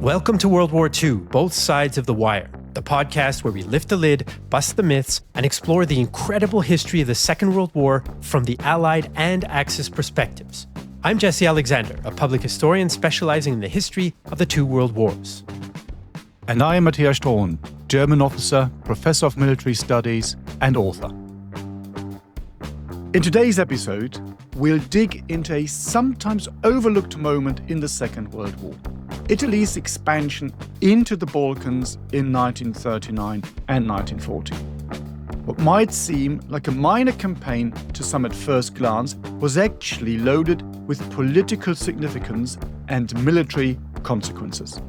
Welcome to World War II, Both Sides of the Wire, the podcast where we lift the lid, bust the myths, and explore the incredible history of the Second World War from the Allied and Axis perspectives. I'm Jesse Alexander, a public historian specializing in the history of the two world wars. And I am Matthias Strohn, German officer, professor of military studies, and author. In today's episode, we'll dig into a sometimes overlooked moment in the Second World War: Italy's expansion into the Balkans in 1939 and 1940. What might seem like a minor campaign to some at first glance was actually loaded with political significance and military consequences.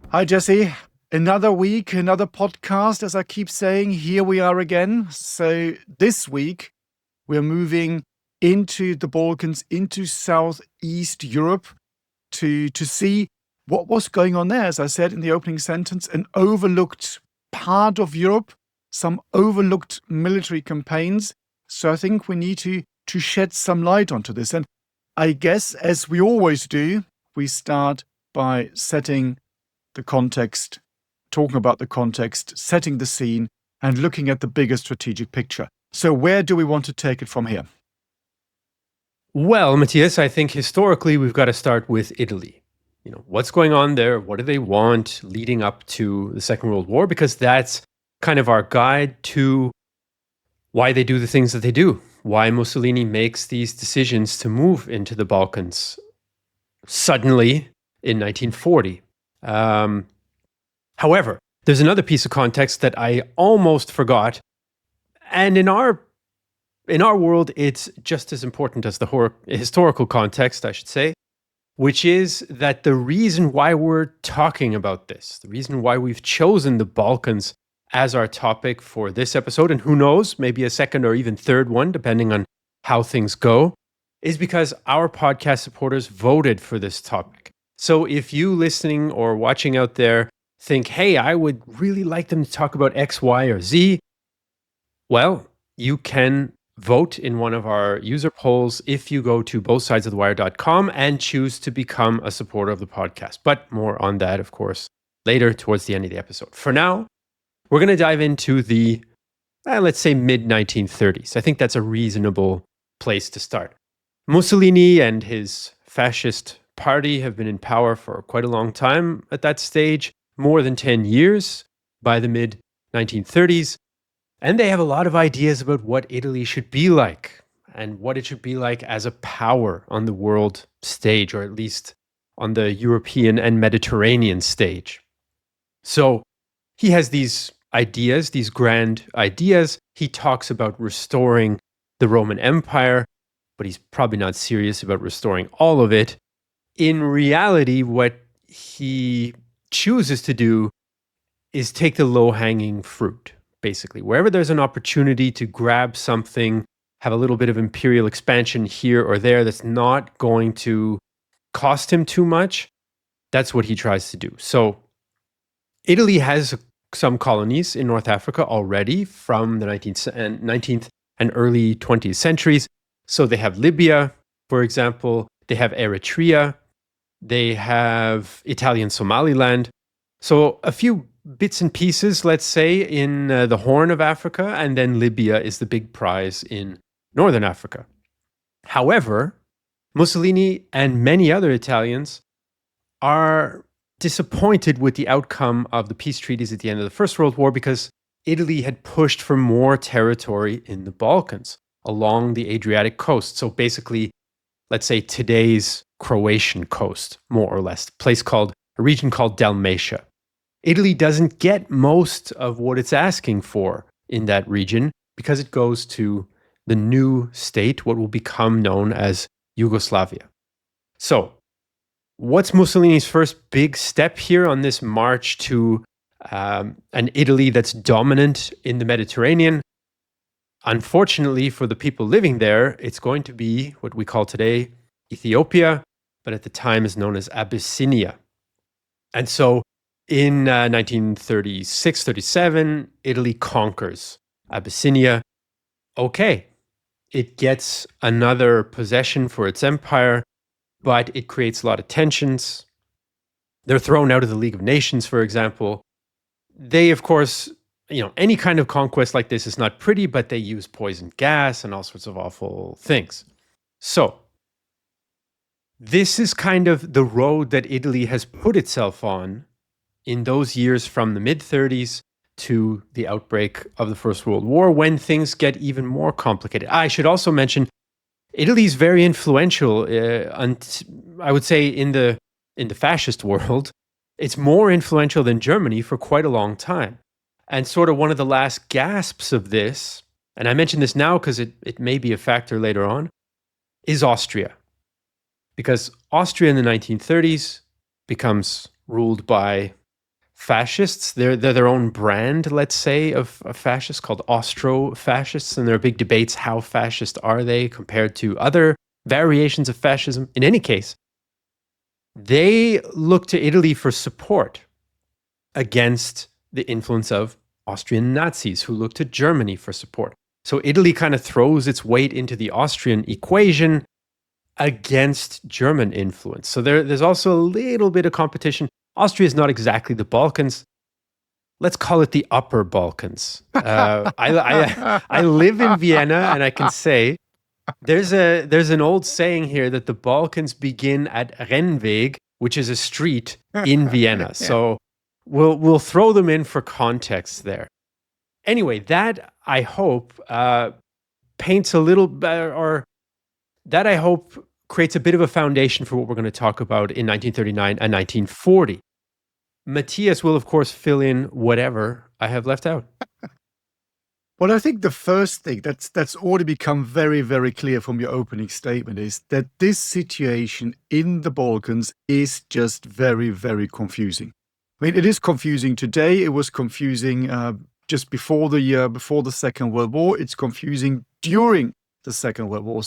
Hi, Jesse. Another week, another podcast, as I keep saying. Here we are again. So this week, we're moving into the Balkans, into Southeast Europe, to see what was going on there. As I said in the opening sentence, an overlooked part of Europe, some overlooked military campaigns. So I think we need to shed some light onto this. And I guess, as we always do, we start by setting the context, talking about the context, setting the scene, and looking at the bigger strategic picture. So where do we want to take it from here? Well, Matthias, I think historically we've got to start with Italy. You know, what's going on there? What do they want leading up to the Second World War? Because that's kind of our guide to why they do the things that they do, why Mussolini makes these decisions to move into the Balkans suddenly in 1940. However, there's another piece of context that I almost forgot. And in our world, it's just as important as the historical context, I should say, which is that the reason why we're talking about this, the reason why we've chosen the Balkans as our topic for this episode, and who knows, maybe a second or even third one, depending on how things go, is because our podcast supporters voted for this topic. So if you listening or watching out there think, hey, I would really like them to talk about X, Y, or Z, well, you can vote in one of our user polls if you go to bothsidesofthewire.com and choose to become a supporter of the podcast. But more on that, of course, later towards the end of the episode. For now, we're going to dive into the, let's say, mid-1930s. I think that's a reasonable place to start. Mussolini and his fascist party have been in power for quite a long time at that stage, more than 10 years by the mid-1930s. And they have a lot of ideas about what Italy should be like and what it should be like as a power on the world stage, or at least on the European and Mediterranean stage. So he has these ideas, these grand ideas. He talks about restoring the Roman Empire, but he's probably not serious about restoring all of it. In reality, what he chooses to do is take the low-hanging fruit. Basically, wherever there's an opportunity to grab something, have a little bit of imperial expansion here or there that's not going to cost him too much, that's what he tries to do. So Italy has some colonies in North Africa already from the 19th and early 20th centuries. So they have Libya, for example. They have Eritrea. They have Italian Somaliland. So a few bits and pieces, let's say, in the Horn of Africa, and then Libya is the big prize in Northern Africa. However, Mussolini and many other Italians are disappointed with the outcome of the peace treaties at the end of the First World War because Italy had pushed for more territory in the Balkans along the Adriatic coast. So basically, let's say today's Croatian coast, more or less, a region called Dalmatia. Italy doesn't get most of what it's asking for in that region because it goes to the new state, what will become known as Yugoslavia. So, what's Mussolini's first big step here on this march to an Italy that's dominant in the Mediterranean? Unfortunately for the people living there, it's going to be what we call today Ethiopia, but at the time is known as Abyssinia. And so, in 1936-37, Italy conquers Abyssinia. Okay, it gets another possession for its empire, but it creates a lot of tensions. They're thrown out of the League of Nations, for example. They, of course, any kind of conquest like this is not pretty, but they use poison gas and all sorts of awful things. So this is kind of the road that Italy has put itself on in those years from the mid-30s to the outbreak of the First World War, when things get even more complicated. I should also mention, Italy is very influential, I would say, in the fascist world. It's more influential than Germany for quite a long time. And sort of one of the last gasps of this, and I mention this now because it may be a factor later on, is Austria. Because Austria in the 1930s becomes ruled by fascists. They're their own brand, let's say, of fascists called Austro-fascists. And there are big debates, how fascist are they compared to other variations of fascism? In any case, they look to Italy for support against the influence of Austrian Nazis, who look to Germany for support. So Italy kind of throws its weight into the Austrian equation against German influence. So there's also a little bit of competition. Austria is not exactly the Balkans. Let's call it the Upper Balkans. I live in Vienna, and I can say there's an old saying here that the Balkans begin at Rennweg, which is a street in Vienna. So we'll throw them in for context there. Anyway, that I hope paints a little better, or that I hope creates a bit of a foundation for what we're going to talk about in 1939 and 1940. Matthias will, of course, fill in whatever I have left out. Well, I think the first thing that's already become very, very clear from your opening statement is that this situation in the Balkans is just very, very confusing. I mean, it is confusing today. It was confusing just before the Second World War. It's confusing during the Second World War.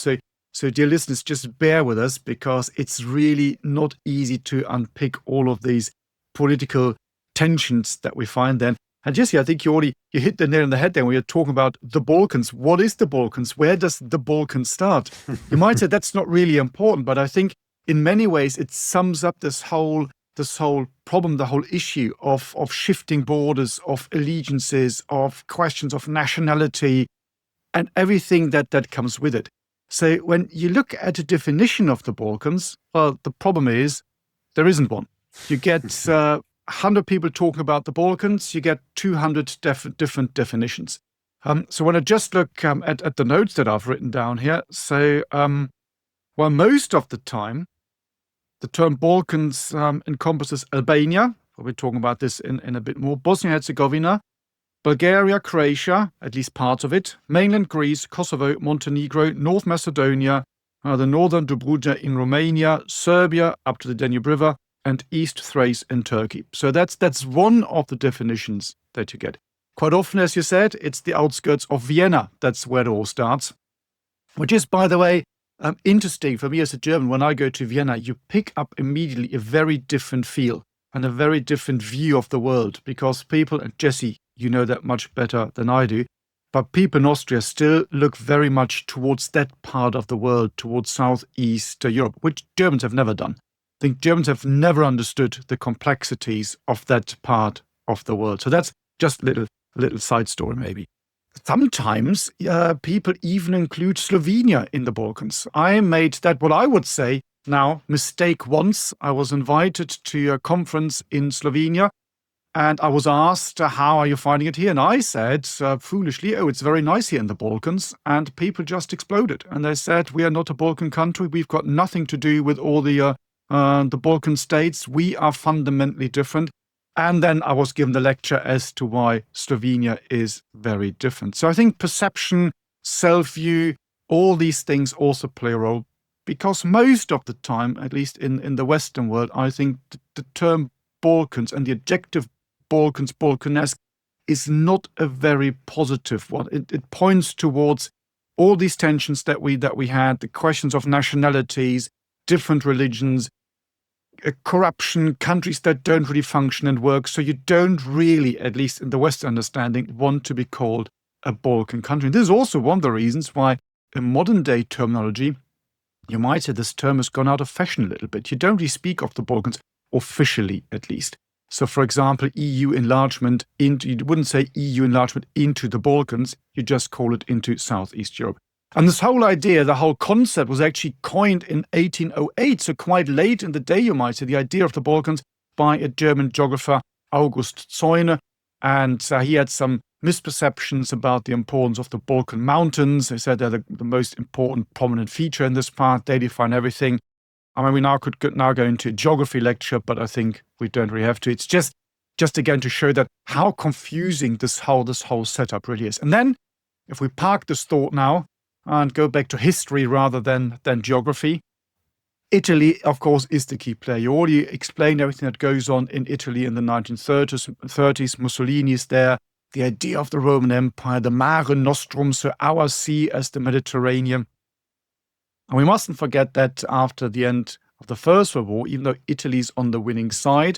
So dear listeners, just bear with us, because it's really not easy to unpick all of these political tensions that we find then. And Jesse, I think you hit the nail on the head there when you're talking about the Balkans. What is the Balkans? Where does the Balkans start? You might say that's not really important, but I think in many ways it sums up this whole problem, the whole issue of shifting borders, of allegiances, of questions of nationality, and everything that comes with it. So when you look at a definition of the Balkans, well, the problem is there isn't one. You get 100 people talking about the Balkans, you get 200 different definitions. So when I just look at the notes that I've written down here, so well, most of the time, the term Balkans encompasses Albania, we're talking about this in a bit more, Bosnia-Herzegovina, Bulgaria, Croatia, at least parts of it, mainland Greece, Kosovo, Montenegro, North Macedonia, the northern Dobruja in Romania, Serbia up to the Danube River, and East Thrace in Turkey. So that's one of the definitions that you get. Quite often, as you said, it's the outskirts of Vienna. That's where it all starts, which is, by the way, interesting for me as a German. When I go to Vienna, you pick up immediately a very different feel and a very different view of the world, because people, and Jesse, you know that much better than I do, but people in Austria still look very much towards that part of the world, towards Southeast Europe, which Germans have never done. I think Germans have never understood the complexities of that part of the world. So that's just a little side story, maybe. Sometimes people even include Slovenia in the Balkans. I made that, what I would say now, mistake once. I was invited to a conference in Slovenia, and I was asked, how are you finding it here? And I said, foolishly, it's very nice here in the Balkans. And people just exploded. And they said, we are not a Balkan country. We've got nothing to do with all the Balkan states. We are fundamentally different. And then I was given the lecture as to why Slovenia is very different. So I think perception, self-view, all these things also play a role, because most of the time, at least in the Western world, I think the term Balkans and the adjective Balkans, Balkanesque, is not a very positive one. It points towards all these tensions that we had, the questions of nationalities, different religions, corruption, countries that don't really function and work. So you don't really, at least in the Western understanding, want to be called a Balkan country. And this is also one of the reasons why in modern day terminology, you might say this term has gone out of fashion a little bit. You don't really speak of the Balkans. officially at least. So, for example, EU enlargement into, you wouldn't say EU enlargement into the Balkans, you just call it into Southeast Europe. And this whole idea, the whole concept was actually coined in 1808, so quite late in the day, you might say, the idea of the Balkans by a German geographer, August Zäune. And he had some misperceptions about the importance of the Balkan Mountains. They said they're the most important, prominent feature in this part. They define everything. I mean, we could go into a geography lecture, but I think we don't really have to. It's just again to show that how confusing this whole setup really is. And then, if we park this thought now and go back to history rather than geography, Italy, of course, is the key player. You already explained everything that goes on in Italy in the 1930s. Mussolini is there. The idea of the Roman Empire, the Mare Nostrum, so our sea as the Mediterranean. And we mustn't forget that after the end of the First World War, even though Italy's on the winning side,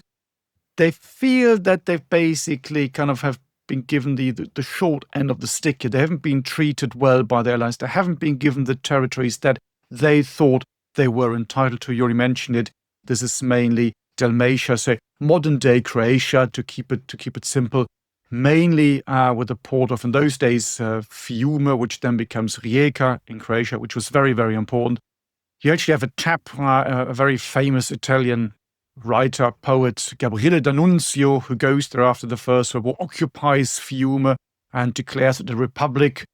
they feel that they've basically kind of have been given the short end of the stick. They haven't been treated well by their allies. They haven't been given the territories that they thought they were entitled to. You already mentioned it. This is mainly Dalmatia, so modern-day Croatia, to keep it simple. Mainly with the port of, in those days, Fiume, which then becomes Rijeka in Croatia, which was very, very important. You actually have a chap, a very famous Italian writer, poet, Gabriele D'Annunzio, who goes there after the First World War, occupies Fiume and declares it a republic.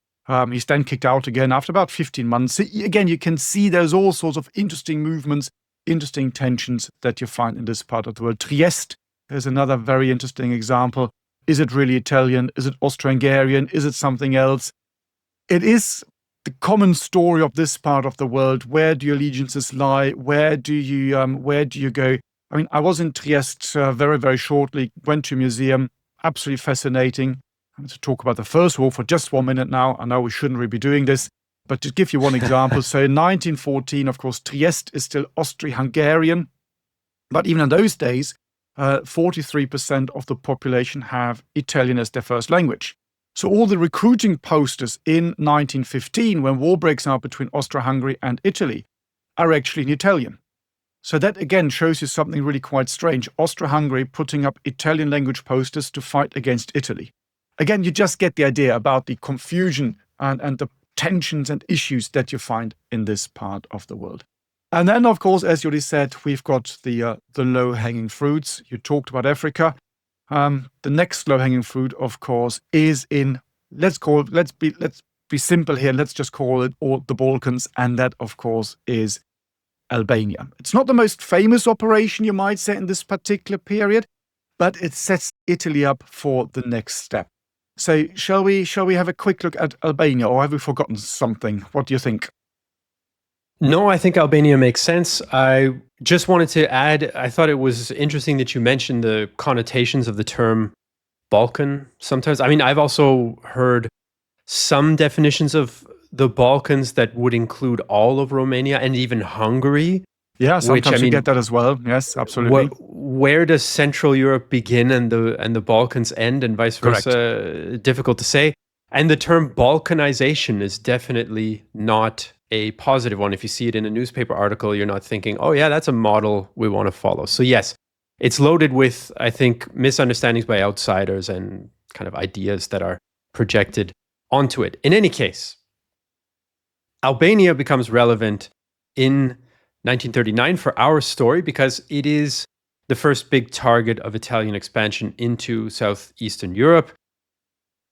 He's then kicked out again after about 15 months. Again, you can see there's all sorts of interesting movements, interesting tensions that you find in this part of the world. Trieste is another very interesting example. Is it really Italian? Is it Austro-Hungarian? Is it something else? It is the common story of this part of the world. Where do your allegiances lie? Where do you go? I mean, I was in Trieste very, very shortly, went to a museum, absolutely fascinating. I'm going to talk about the First War for just 1 minute now. I know we shouldn't really be doing this, but to give you one example, so in 1914, of course, Trieste is still Austro-Hungarian, but even in those days, 43% of the population have Italian as their first language. So all the recruiting posters in 1915, when war breaks out between Austro-Hungary and Italy, are actually in Italian. So that again shows you something really quite strange. Austro-Hungary putting up Italian language posters to fight against Italy. Again, you just get the idea about the confusion and the tensions and issues that you find in this part of the world. And then, of course, as you already said, we've got the low-hanging fruits. You talked about Africa. The next low-hanging fruit, of course, is in, let's be simple here. Let's just call it all the Balkans. And that, of course, is Albania. It's not the most famous operation, you might say, in this particular period, but it sets Italy up for the next step. So shall we have a quick look at Albania, or have we forgotten something? What do you think? No, I think Albania makes sense. I just wanted to add, I thought it was interesting that you mentioned the connotations of the term Balkan sometimes. I mean, I've also heard some definitions of the Balkans that would include all of Romania and even Hungary. Yeah, sometimes you get that as well. Yes, absolutely. Where does Central Europe begin and the Balkans end, and vice versa? Correct. Difficult to say. And the term Balkanization is definitely not a positive one. If you see it in a newspaper article, you're not thinking, oh yeah, that's a model we want to follow. So yes, it's loaded with, I think, misunderstandings by outsiders and kind of ideas that are projected onto it. In any case, Albania becomes relevant in 1939 for our story because it is the first big target of Italian expansion into southeastern Europe.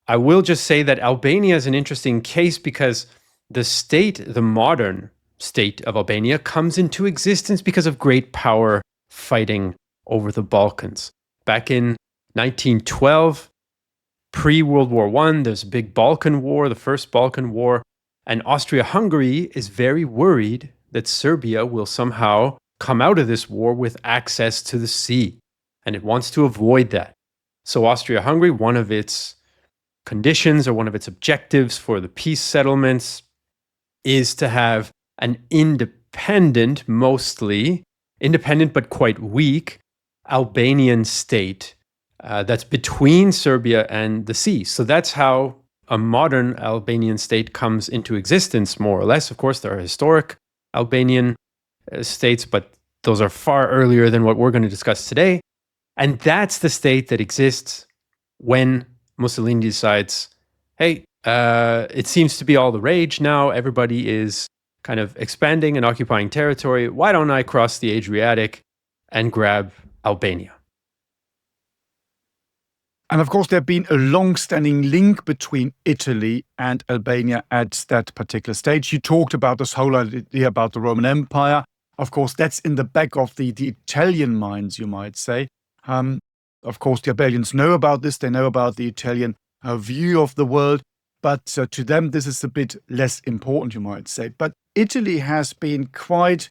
I will just say that Albania is an interesting case because the modern state of Albania comes into existence because of great power fighting over the Balkans. Back in 1912, pre-World War I, there's a big Balkan War, the First Balkan War, and Austria-Hungary is very worried that Serbia will somehow come out of this war with access to the sea, and it wants to avoid that. So Austria-Hungary, one of its conditions or one of its objectives for the peace settlements is to have an independent but quite weak Albanian state that's between Serbia and the sea. So that's how a modern Albanian state comes into existence, more or less. Of course, there are historic Albanian states, but Those are far earlier than what we're going to discuss today. And that's the state that exists when Mussolini decides, hey, it seems to be all the rage now. Everybody is kind of expanding and occupying territory. Why don't I cross the Adriatic and grab Albania? And of course, there had been a long-standing link between Italy and Albania at that particular stage. You talked about this whole idea about the Roman Empire. Of course, that's in the back of the Italian minds, you might say. Of course, the Albanians know about this. They know about the Italian view of the world. But to them, this is a bit less important, you might say. But Italy has been quite,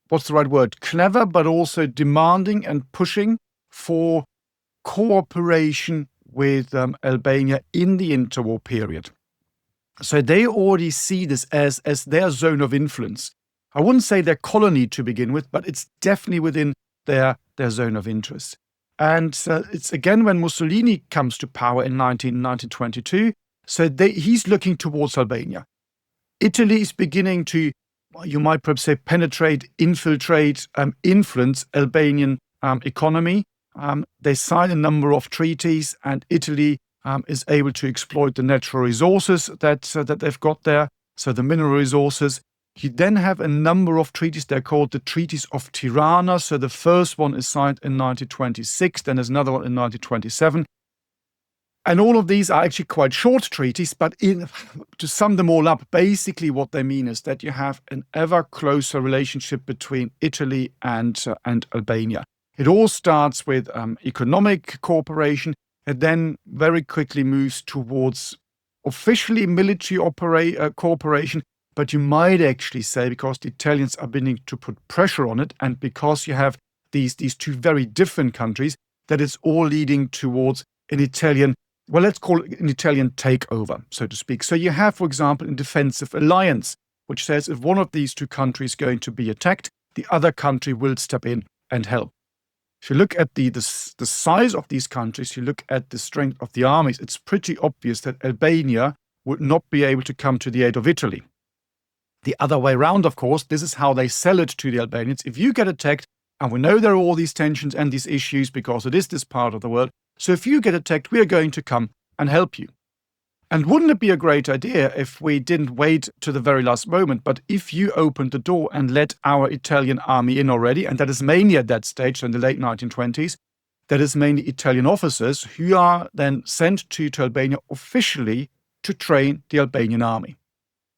what's the right word, clever, but also demanding and pushing for cooperation with Albania in the interwar period. So they already see this as their zone of influence. I wouldn't say their colony to begin with, but it's definitely within their zone of interest. And it's again when Mussolini comes to power in 1922, so he's looking towards Albania. Italy is beginning to, you might perhaps say, penetrate, infiltrate, influence Albanian economy. They sign a number of treaties, and Italy is able to exploit the natural resources that they've got there, so the mineral resources. You then have a number of treaties. They're called the Treaties of Tirana. So the first one is signed in 1926, then there's another one in 1927. And all of these are actually quite short treaties, but to sum them all up, basically what they mean is that you have an ever closer relationship between Italy and Albania. It all starts with economic cooperation, and then very quickly moves towards officially military cooperation. But you might actually say, because the Italians are beginning to put pressure on it, and because you have these two very different countries, that it's all leading towards an Italian, well, let's call it an Italian takeover, so to speak. So you have, for example, a defensive alliance, which says if one of these two countries is going to be attacked, the other country will step in and help. If you look at the size of these countries, you look at the strength of the armies, it's pretty obvious that Albania would not be able to come to the aid of Italy. The other way around, of course, this is how they sell it to the Albanians. If you get attacked, and we know there are all these tensions and these issues because it is this part of the world, so if you get attacked, we are going to come and help you. And wouldn't it be a great idea if we didn't wait to the very last moment, but if you opened the door and let our Italian army in already, and that is mainly at that stage, so in the late 1920s, that is mainly Italian officers who are then sent to Albania officially to train the Albanian army.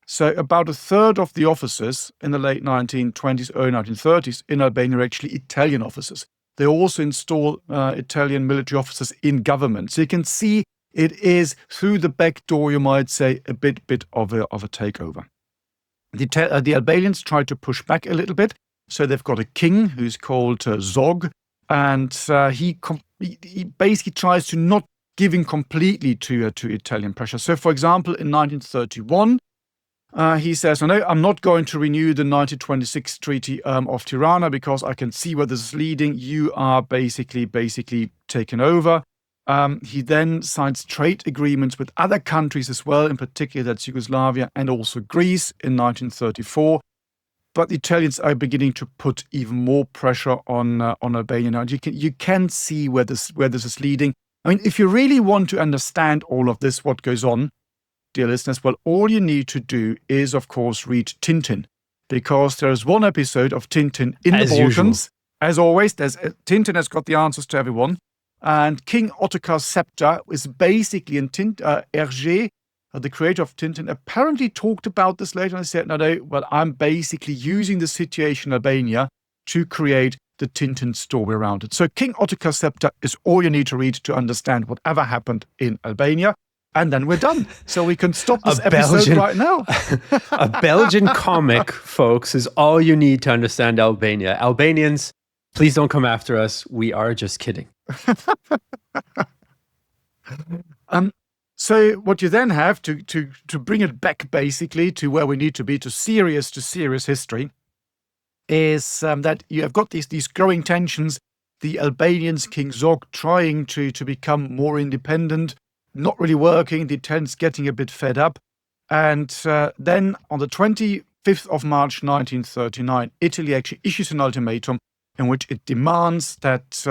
So about a third of the officers in the late 1920s, early 1930s in Albania are actually Italian officers. They also install Italian military officers in government. So you can see it is through the back door, you might say, a bit of a takeover. The Albanians try to push back a little bit. So they've got a king who's called Zog, and he basically tries to not give in completely to Italian pressure. So, for example, in 1931, he says, no, I'm not going to renew the 1926 Treaty of Tirana because I can see where this is leading. You are basically taken over. He then signs trade agreements with other countries as well, in particular that's Yugoslavia and also Greece in 1934. But the Italians are beginning to put even more pressure on Albania. Now you can see where this is leading. I mean, if you really want to understand all of this, what goes on, dear listeners, well, all you need to do is, of course, read Tintin, because there is one episode of Tintin in the Balkans. As always, Tintin has got the answers to everyone. And King Ottokar's scepter is basically in Hergé, the creator of Tintin, apparently talked about this later and said, no, well, I'm basically using the situation in Albania to create the Tintin story around it. So King Ottokar's scepter is all you need to read to understand whatever happened in Albania. And then we're done. So we can stop this episode right now. A Belgian comic, folks, is all you need to understand Albania. Albanians, please don't come after us. We are just kidding. So what you then have to bring it back basically to where we need to be, to serious history, is that you have got these growing tensions. The Albanians, King Zog, trying to become more independent, not really working, the Italians getting a bit fed up. And then on the 5th of March 1939, Italy actually issues an ultimatum in which it demands that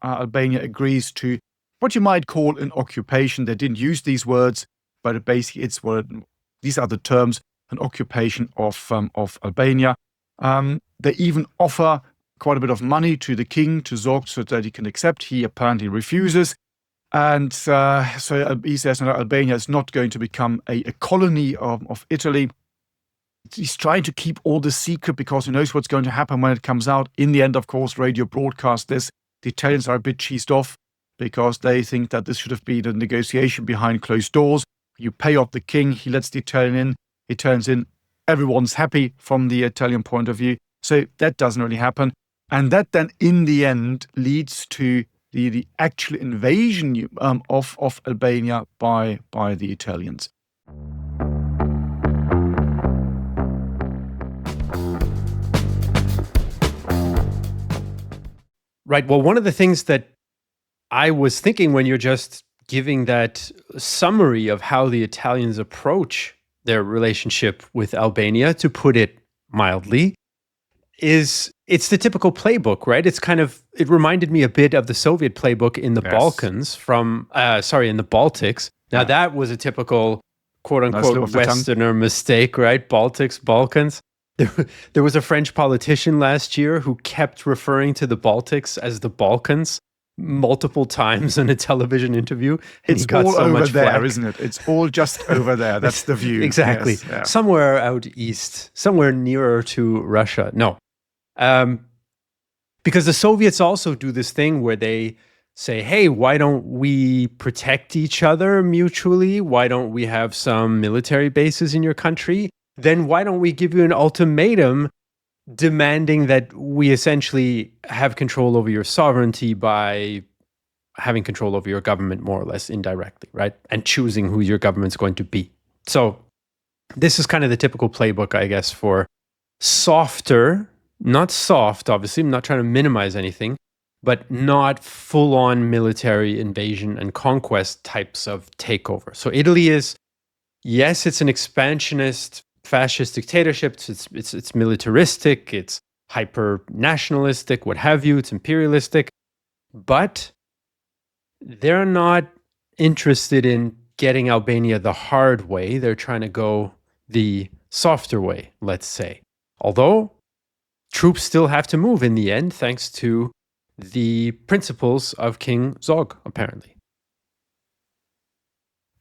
Albania agrees to what you might call an occupation. They didn't use these words, but basically these are the terms, an occupation of Albania. They even offer quite a bit of money to the king to Zog so that he can accept. He apparently refuses. And so he says Albania is not going to become a colony of Italy. He's trying to keep all this secret because he knows what's going to happen when it comes out. In the end, of course, radio broadcast this. The Italians are a bit cheesed off because they think that this should have been a negotiation behind closed doors. You pay off the king, he lets the Italian in, he turns in, everyone's happy from the Italian point of view. So that doesn't really happen. And that then in the end leads to the actual invasion of Albania by the Italians. Right. Well, one of the things that I was thinking when you're just giving that summary of how the Italians approach their relationship with Albania, to put it mildly, is it's the typical playbook, right? It reminded me a bit of the Soviet playbook in the Balkans in the Baltics. Now that was a typical quote unquote Westerner mistake, right? Balkans. There was a French politician last year who kept referring to the Baltics as the Balkans multiple times in a television interview. It's all over there, isn't it? It's all just over there. That's the view. Exactly. Yes, yeah. Somewhere out east, somewhere nearer to Russia. No. Because the Soviets also do this thing where they say, hey, why don't we protect each other mutually? Why don't we have some military bases in your country? Then why don't we give you an ultimatum demanding that we essentially have control over your sovereignty by having control over your government more or less indirectly, right? And choosing who your government's going to be. So this is kind of the typical playbook, I guess, for softer, not soft, obviously, I'm not trying to minimize anything, but not full-on military invasion and conquest types of takeover. So Italy is, yes, it's an expansionist fascist dictatorship. It's militaristic, it's hyper-nationalistic, what have you, it's imperialistic, but they're not interested in getting Albania the hard way. They're trying to go the softer way, let's say. Although troops still have to move in the end, thanks to the principles of King Zog, apparently.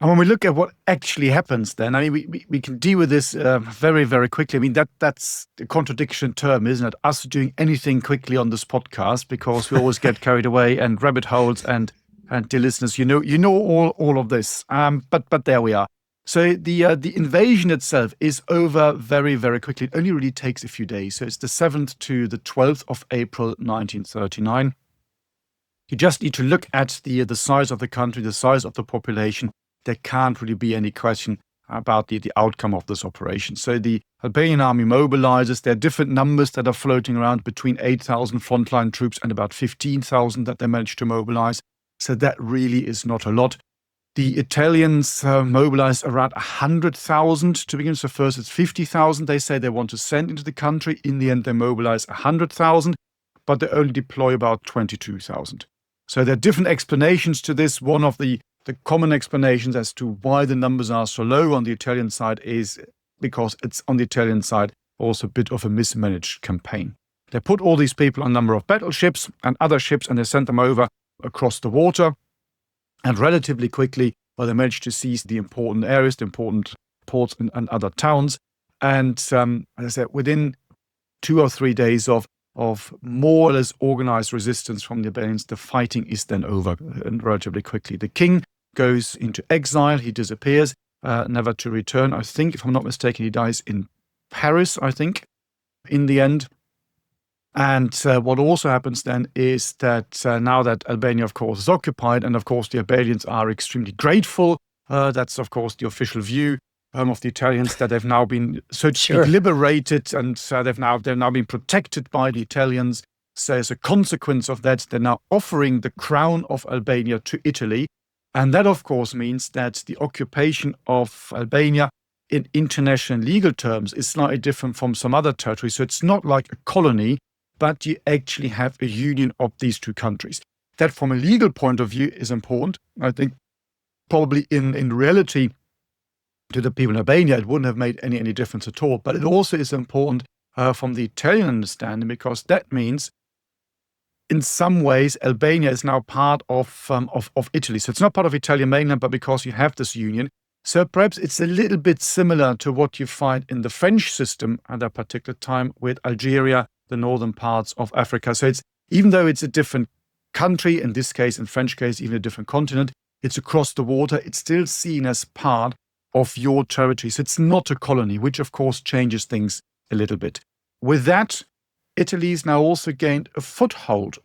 And when we look at what actually happens then, I mean, we can deal with this very, very quickly. I mean, that's a contradiction term, isn't it? Us doing anything quickly on this podcast, because we always get carried away and rabbit holes and dear listeners, you know all of this. But there we are. So the invasion itself is over very, very quickly. It only really takes a few days. So it's the 7th to the 12th of April, 1939. You just need to look at the size of the country, the size of the population. There can't really be any question about the outcome of this operation. So the Albanian army mobilizes. There are different numbers that are floating around, between 8,000 frontline troops and about 15,000 that they managed to mobilize. So that really is not a lot. The Italians mobilized around 100,000 to begin. So first it's 50,000 they say they want to send into the country. In the end, they mobilize 100,000, but they only deploy about 22,000. So there are different explanations to this. One of the common explanations as to why the numbers are so low on the Italian side is because it's on the Italian side also a bit of a mismanaged campaign. They put all these people on a number of battleships and other ships, and they sent them over across the water. And relatively quickly, they managed to seize the important areas, the important ports and other towns. And as I said, within 2 or 3 days of more or less organized resistance from the Albanians, the fighting is then over and relatively quickly. The king goes into exile. He disappears, never to return. I think, if I'm not mistaken, he dies in Paris, I think, in the end. And what also happens then is that now that Albania, of course, is occupied, and of course the Albanians are extremely grateful. That's, of course, the official view of the Italians, that they've now been, so to speak, liberated, and they've now been protected by the Italians. So as a consequence of that, they're now offering the crown of Albania to Italy. And that, of course, means that the occupation of Albania in international legal terms is slightly different from some other territories. So it's not like a colony, but you actually have a union of these two countries. That from a legal point of view is important. I think probably in reality to the people in Albania, it wouldn't have made any difference at all. But it also is important from the Italian understanding, because that means in some ways Albania is now part of Italy. So it's not part of Italian mainland, but because you have this union. So perhaps it's a little bit similar to what you find in the French system at that particular time with Algeria, the northern parts of Africa. So it's, even though it's a different country, in this case, in French case, even a different continent, it's across the water, it's still seen as part of your territory. So it's not a colony, which of course changes things a little bit. With that, Italy's now also gained a foothold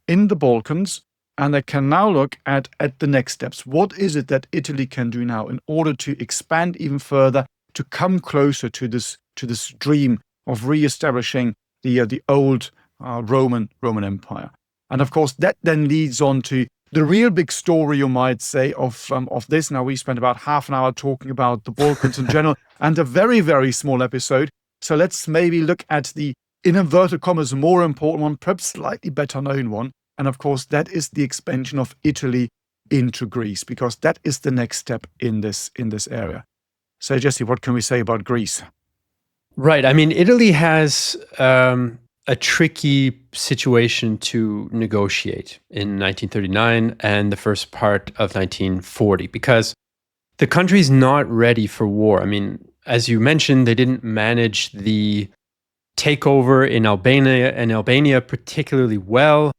in the Balkans, and they can now look at the next steps. What is it that Italy can do now in order to expand even further, to come closer to this dream of reestablishing the old Roman Empire? And of course, that then leads on to the real big story, you might say, of this. Now, we spent about half an hour talking about the Balkans in general and a very, very small episode. So let's maybe look at the, in inverted commas, more important one, perhaps slightly better known one. And of course, that is the expansion of Italy into Greece, because that is the next step in this area. So, Jesse, what can we say about Greece? Right. I mean, Italy has a tricky situation to negotiate in 1939 and the first part of 1940, because the country's not ready for war. I mean, as you mentioned, they didn't manage the takeover in Albania particularly well.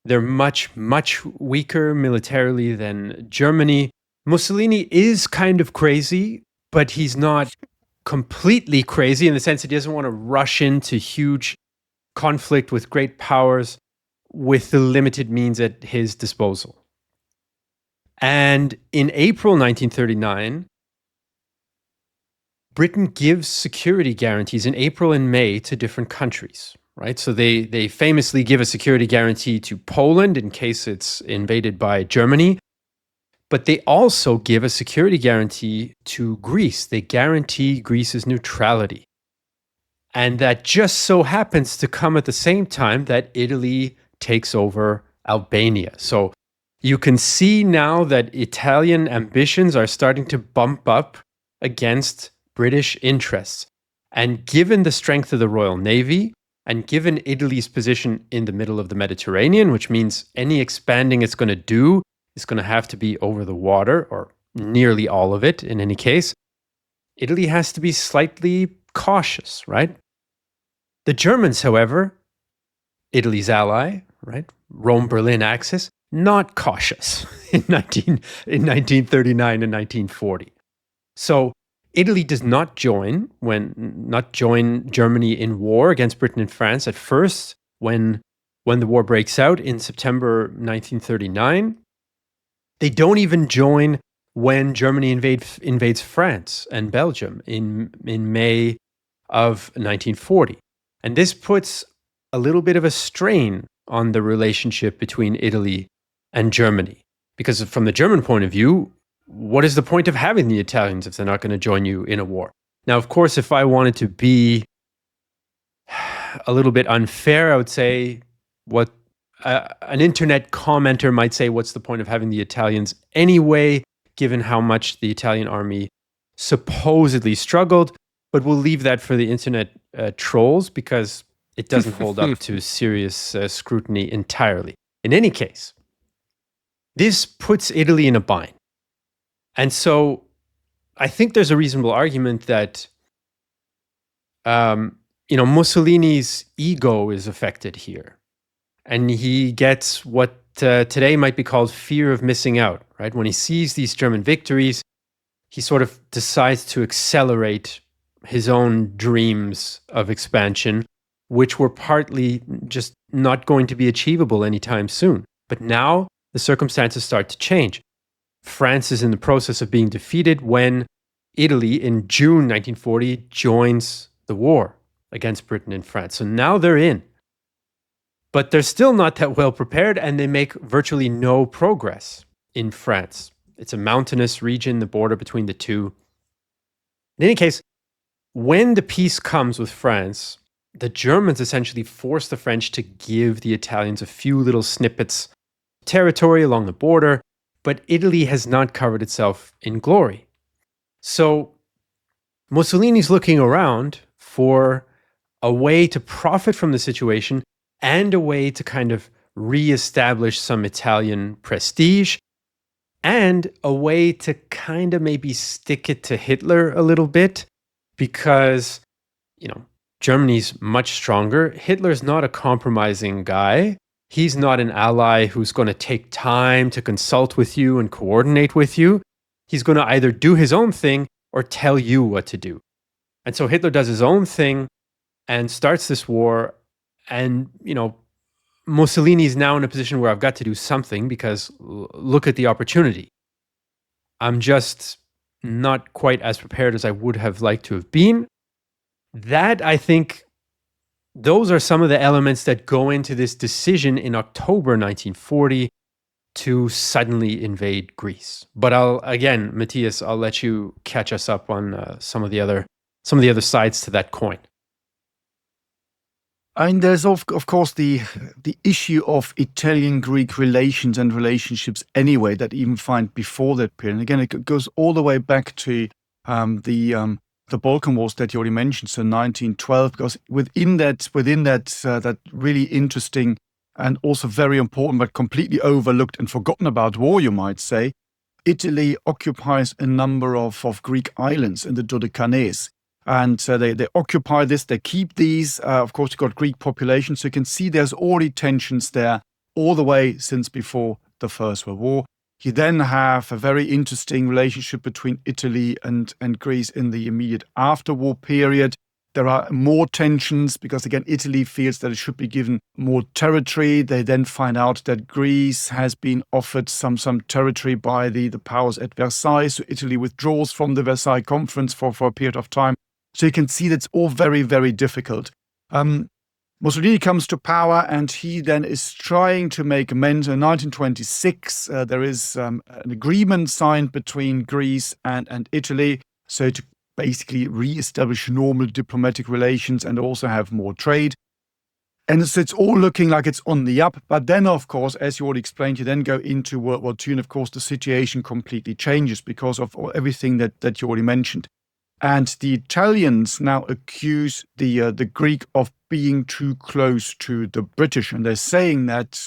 They're much, much weaker militarily than Germany. Mussolini is kind of crazy, but he's not completely crazy in the sense that he doesn't want to rush into huge conflict with great powers with the limited means at his disposal. And in April 1939, Britain gives security guarantees in April and May to different countries, right? So they famously give a security guarantee to Poland in case it's invaded by Germany, but they also give a security guarantee to Greece. They guarantee Greece's neutrality. And that just so happens to come at the same time that Italy takes over Albania. So you can see now that Italian ambitions are starting to bump up against British interests. And given the strength of the Royal Navy, and given Italy's position in the middle of the Mediterranean, which means any expanding it's going to do is going to have to be over the water, or nearly all of it in any case, Italy has to be slightly cautious, right? The Germans, however, Italy's ally, right, Rome-Berlin axis, not cautious in 1939 and 1940. So Italy does not join Germany in war against Britain and France at first when the war breaks out in September 1939. They don't even join when Germany invades France and Belgium in May of 1940. And this puts a little bit of a strain on the relationship between Italy and Germany. Because from the German point of view, what is the point of having the Italians if they're not going to join you in a war? Now, of course, if I wanted to be a little bit unfair, I would say what an internet commenter might say, what's the point of having the Italians anyway, given how much the Italian army supposedly struggled? But we'll leave that for the internet trolls, because it doesn't hold up to serious scrutiny entirely. In any case, this puts Italy in a bind. And so I think there's a reasonable argument that Mussolini's ego is affected here. And he gets what today might be called fear of missing out, right? When he sees these German victories, he sort of decides to accelerate his own dreams of expansion, which were partly just not going to be achievable anytime soon. But now the circumstances start to change. France is in the process of being defeated when Italy, in June 1940, joins the war against Britain and France. So now they're in. But they're still not that well prepared, and they make virtually no progress in France. It's a mountainous region, the border between the two. In any case, when the peace comes with France, the Germans essentially force the French to give the Italians a few little snippets of territory along the border, but Italy has not covered itself in glory. So Mussolini's looking around for a way to profit from the situation and a way to kind of reestablish some Italian prestige and a way to kind of maybe stick it to Hitler a little bit because, Germany's much stronger. Hitler's not a compromising guy. He's not an ally who's going to take time to consult with you and coordinate with you. He's going to either do his own thing or tell you what to do. And so Hitler does his own thing and starts this war. And, Mussolini is now in a position where I've got to do something because look at the opportunity. I'm just not quite as prepared as I would have liked to have been. That, I think, those are some of the elements that go into this decision in October 1940 to suddenly invade Greece. But Matthias, I'll let you catch us up on some of the other sides to that coin. And there's of course the issue of Italian-Greek relations and relationships anyway that even find before that period. And again, it goes all the way back to the Balkan Wars that you already mentioned, so 1912, because within that really interesting and also very important but completely overlooked and forgotten about war, you might say, Italy occupies a number of Greek islands in the Dodecanese. And they occupy this, they keep these. Of course, you've got Greek population, so you can see there's already tensions there all the way since before the First World War. You then have a very interesting relationship between Italy and Greece in the immediate after-war period. There are more tensions because, again, Italy feels that it should be given more territory. They then find out that Greece has been offered some territory by the powers at Versailles. So Italy withdraws from the Versailles Conference for a period of time. So you can see that's all very, very difficult. Mussolini comes to power and he then is trying to make amends. In 1926, there is an agreement signed between Greece and Italy, so to basically re-establish normal diplomatic relations and also have more trade. And so it's all looking like it's on the up. But then, of course, as you already explained, you then go into World War II, and of course the situation completely changes because of everything that you already mentioned. And the Italians now accuse the Greek of being too close to the British. And they're saying that,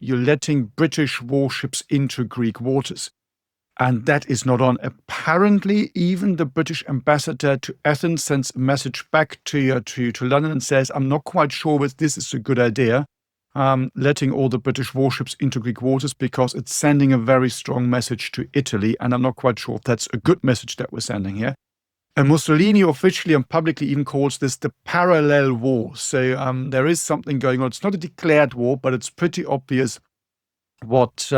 you're letting British warships into Greek waters. And that is not on. Apparently, even the British ambassador to Athens sends a message back to London and says, I'm not quite sure whether this is a good idea, letting all the British warships into Greek waters, because it's sending a very strong message to Italy. And I'm not quite sure if that's a good message that we're sending here. And Mussolini officially and publicly even calls this the parallel war. So there is something going on. It's not a declared war, but it's pretty obvious what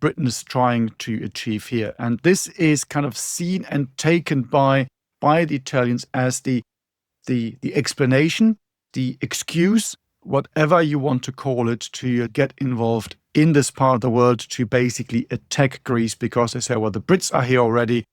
Britain is trying to achieve here. And this is kind of seen and taken by the Italians as the explanation, the excuse, whatever you want to call it, to get involved in this part of the world to basically attack Greece, because they say, well, the Brits are here already.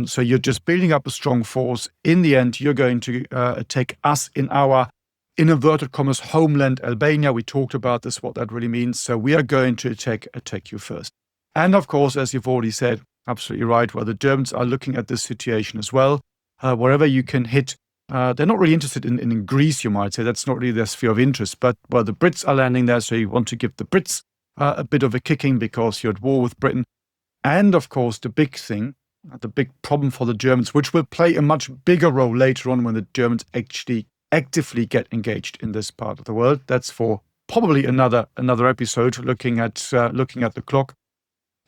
So you're just building up a strong force. In the end, you're going to attack us in our, in inverted commas, homeland, Albania. We talked about this, what that really means. So we are going to attack you first. And of course, as you've already said, absolutely right, well, the Germans are looking at this situation as well. Wherever you can hit, they're not really interested in Greece, you might say. That's not really their sphere of interest. But, well, the Brits are landing there, so you want to give the Brits a bit of a kicking because you're at war with Britain. And of course, the big thing, the big problem for the Germans, which will play a much bigger role later on when the Germans actually actively get engaged in this part of the world. That's for probably another episode, looking at the clock.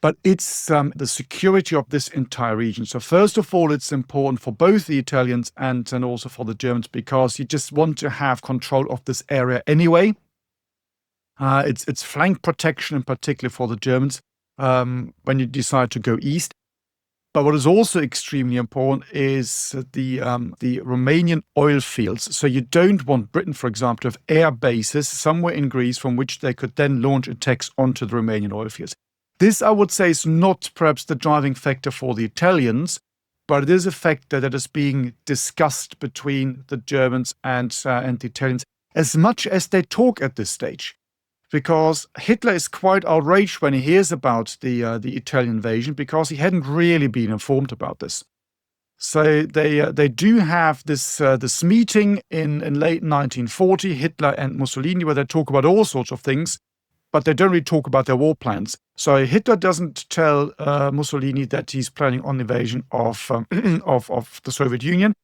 But it's the security of this entire region. So first of all, it's important for both the Italians and also for the Germans, because you just want to have control of this area anyway. It's flank protection, in particular for the Germans, when you decide to go east. But what is also extremely important is the Romanian oil fields. So you don't want Britain, for example, to have air bases somewhere in Greece from which they could then launch attacks onto the Romanian oil fields. This, I would say, is not perhaps the driving factor for the Italians, but it is a factor that is being discussed between the Germans and the Italians as much as they talk at this stage. Because Hitler is quite outraged when he hears about the Italian invasion, because he hadn't really been informed about this. So they do have this meeting in late 1940, Hitler and Mussolini, where they talk about all sorts of things, but they don't really talk about their war plans. So Hitler doesn't tell Mussolini that he's planning on invasion of the Soviet Union.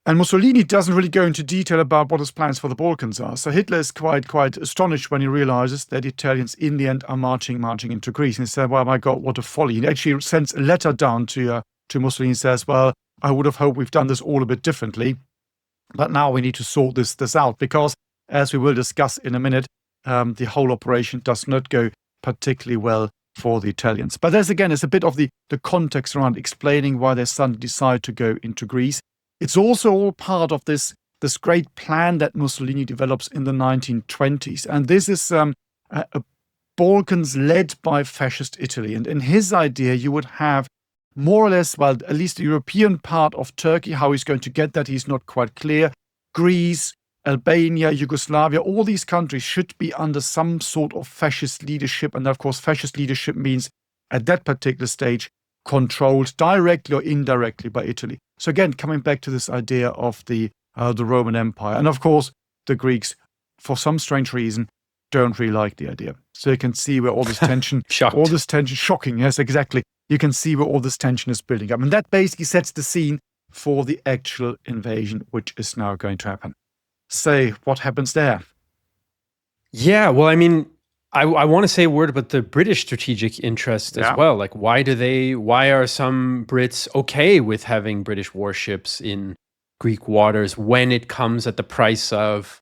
And Mussolini doesn't really go into detail about what his plans for the Balkans are. So Hitler is quite astonished when he realizes that the Italians in the end are marching into Greece. And he said, well, my God, what a folly. He actually sends a letter down to Mussolini and says, well, I would have hoped we've done this all a bit differently. But now we need to sort this out, because as we will discuss in a minute, the whole operation does not go particularly well for the Italians. But there's a bit of the context around explaining why they suddenly decide to go into Greece. It's also all part of this great plan that Mussolini develops in the 1920s. And this is a Balkans led by fascist Italy. And in his idea, you would have more or less, well, at least the European part of Turkey. How he's going to get that, he's not quite clear. Greece, Albania, Yugoslavia, all these countries should be under some sort of fascist leadership. And of course, fascist leadership means at that particular stage, controlled directly or indirectly by Italy. So again, coming back to this idea of the Roman Empire. And of course, the Greeks, for some strange reason, don't really like the idea. So you can see where all this tension, shocking, yes, exactly. You can see where all this tension is building up. And that basically sets the scene for the actual invasion, which is now going to happen. So what happens there? Yeah, well, I mean, I want to say a word about the British strategic interest as well. Like, why are some Brits okay with having British warships in Greek waters when it comes at the price of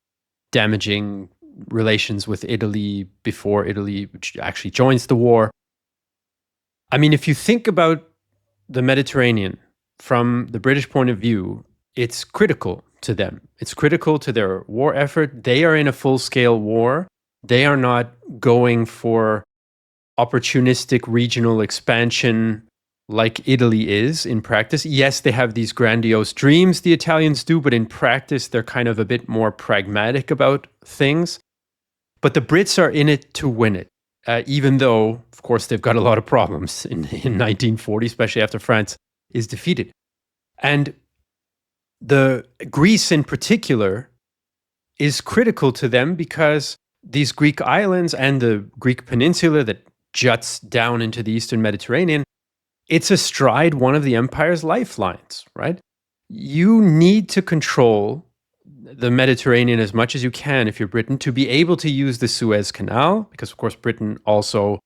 damaging relations with Italy before Italy actually joins the war? I mean, if you think about the Mediterranean from the British point of view, it's critical to them. It's critical to their war effort. They are in a full-scale war. They are not going for opportunistic regional expansion like Italy is in practice. Yes, they have these grandiose dreams, the Italians do, but in practice, they're kind of a bit more pragmatic about things. But the Brits are in it to win it, even though, of course, they've got a lot of problems in 1940, especially after France is defeated. And the Greece in particular is critical to them because these Greek islands and the Greek peninsula that juts down into the Eastern Mediterranean, it's astride one of the empire's lifelines, right? You need to control the Mediterranean as much as you can if you're Britain to be able to use the Suez Canal, because of course Britain also